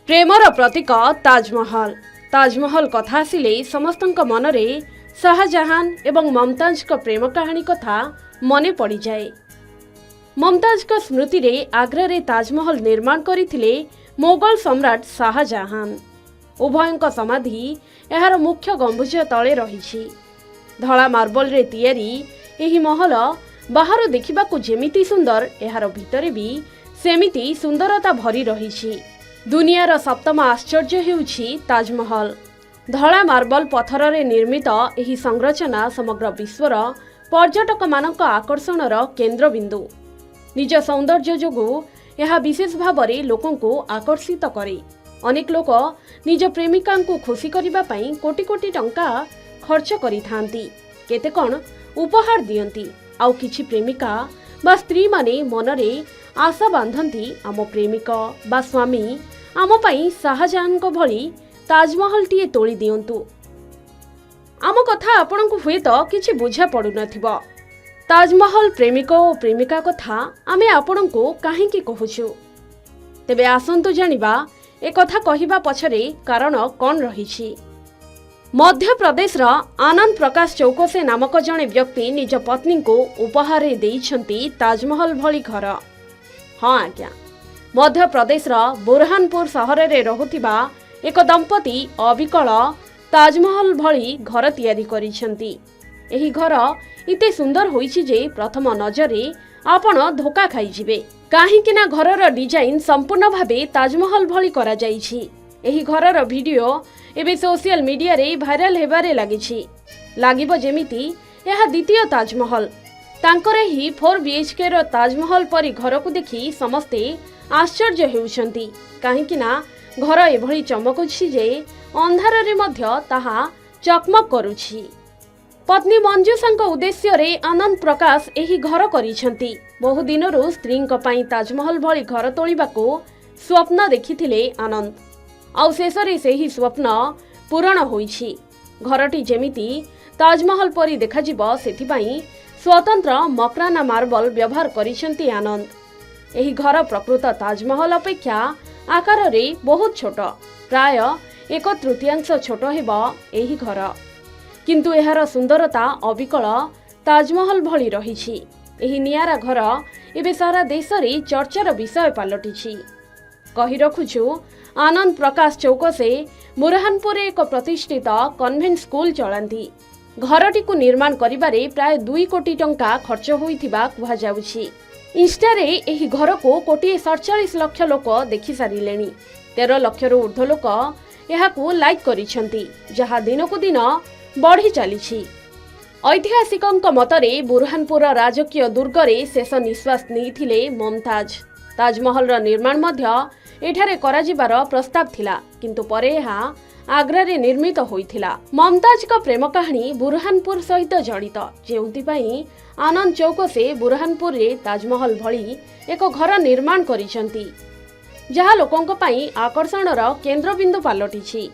Premiere प्रतीक ताजमहल। ताजमहल कथा आसिले समस्तक मनरे शाहजहान एवं मुमताज का प्रेम कहानी कथा मने पड़ जाए। मुमताज का स्मृति रे आग्रा रे ताजमहल निर्माण करथिले मोगल सम्राट शाहजहान। उभयଙ୍କ समाधि एहार मुख्य गंबुज तले रही। धला मार्बल रे तैयारी एही महल बाहर देखिबाकू जेमिति सुंदर एहार भितरे भी सेमिति सुंदरता भरी रही। दुनियार सप्तम आश्चर्य हेउछि ताजमहल। धला मार्बल पत्थर रे निर्मित एही संरचना समग्र विश्वर पर्यटक मानक आकर्षणर केन्द्रबिंदु। निज सौंदर्य जोगु यह विशेष भावरे लोकंकु आकर्षित करे। अनेक लोक निज प्रेमिका को खुशी करिबा पई कोटी कोटी टंका खर्च करिथांती। केते कोन उपहार दियंती। आउ किछि प्रेमिका बा स्त्री माने मनरे आशा बांधंती आम प्रेमिक बा स्वामी आम पई शाहजहान को भली ताजमहल टीए तोली दियंतु। आम कथा आपनकु हुए तो किछि बुझा पडु नथिबो। ताजमहल प्रेमिक और प्रेमिका कथा आमे आपनकु काहेकि कहूछु। तेबे आसंतु जानिबा ए कथा कहिबा पछरे कारण कौन रही। मध्य प्रदेश आनंद प्रकाश चौकसे नामक जड़े व्यक्ति निज पत्नी को उपहार देइछंती ताजमहल भली घर। हाँ आज्ञा, मध्य प्रदेश बुरहानपुर सहर रे रहुथिबा एक दंपति अविकल ताजमहल भली घर तैयारी करिछंती। एही घर इते सुंदर होइछि जे प्रथम नजरे आपण धोखा खाइजिबे। काहेकि ना घरर डिजाइन संपूर्ण भावे ताजमहल भली करा जाइछि। एही घरर वीडियो एबे सोशल मीडिया रे भाइराल हेबारे लागिछि। लागिबो जेमिति यह द्वितीय ताजमहल। तांकर ही 4 BHK रो ताजमहल परी घर को देखि समस्ते आश्चर्य हेउछंती। काहेकि ना घर एभली चमकुछि जे अंधार रे मध्य ताहा चकमक करूछि। पत्नी मंजूषांक उद्देश्य रे आनंद प्रकाश एही घर करिछंती। बहु दिनरु स्त्रींक पई ताजमहल भली घर तोलिबाको स्वप्न देखिथिले आनंद। आउ शेषरे सेही स्वप्न पूरण होइछि। घरटी जेमिति ताजमहल परी देखाजिबो सेथिपई स्वतंत्र मकराना मार्बल व्यवहार करिछंती आनंद। एही घर प्रकृत ताजमहल अपेक्षा आकार रे बहुत छोट, प्राय 1/3 छोट हेबो एही घर। किंतु एहार सुंदरता अविकल ताजमहल भली रही। एही नियारा घर एबे सारा देश रे चर्चार विषय पलटिछि। कहि रखुछु आनंद प्रकाश चौक से बुरहानपुर एक प्रतिष्ठित कन्वेंट स्कूल चलांती। घरटी को निर्माण करिबारे प्राय 2 कोटी टंका खर्च होइथिबा कुहा जाउछि। इंस्टा रे एही घर को 147 लाख लोक देखि सारिलेनी। 13 लाख रु ऊर्ध्व लोक एहाकू लाइक करिछंती, जहा दिन को दिन बढ़ी चली। ऐतिहासिकଙ୍କ मतरे बुरहानपुर राजकीय दुर्गरे शेष निश्वास नैथिले मुमताज। ताजमहल निर्माण मध्य एठारे कराजिबार प्रस्ताव थिला, किंतु परे एहा आग्रा रे निर्मित होइथिला। मुमताज का प्रेम कहानी बुरहानपुर सहित जड़ित, जेउंति पई आनंद चौक से बुरहानपुर रे ताजमहल भली एक घर निर्माण करिसंती, जहा लोकंक पई आकर्षणर केन्द्रबिंदु पालटिछि।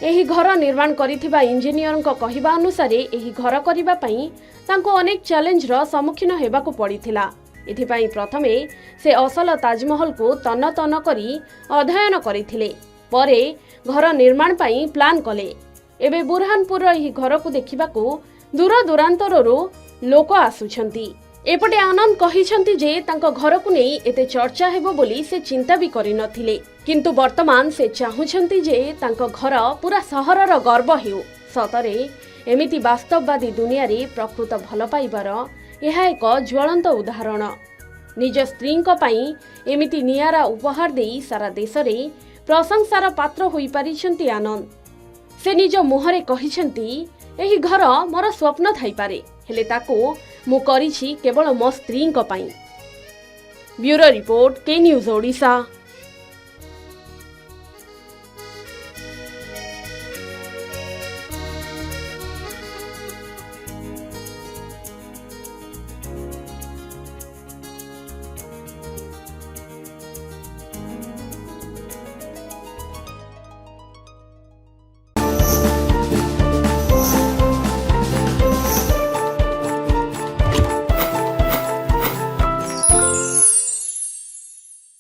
एही घर निर्माण करिथिबा इंजीनियर कहिबा अनुसार एही घर करिबा पई तांको अनेक चैलेंजर सम्मुखीन हेबाकू पड़िथिला। एथिपई प्रथमे से असल ताजमहल को तन तन करी अध्ययन करिथिले, परे घर निर्माण पई प्लान कले। एबे बुरहानपुर एही घर को देखिबाकू दूर दूरांतररू लोक आसुछंती। एपटे आनंद कहिछंती जे तांको घर को नै एते चर्चा हेबो बोली से चिंता भी करि नथिले, किंतु वर्तमान से चाहुछंती जे तांको घर पूरा सहरर गर्व हेउ। सतरे एमिति वास्तववादी दुनिया रे प्रकृत भल पाइबार यह एक ज्वलंत उदाहरण। निज स्त्रींक पई एमिति नियारा उपहार देई सारा देश रे प्रशंसार पात्र होई पारिछंती आनंद। से निज मुहरे कहिछंती एही घर मोर स्वप्न थाई पारे, हेले ताको मु करिछि केवल मो स्त्रींक पई। ब्यूरो रिपोर्ट, के न्यूज ओडिशा।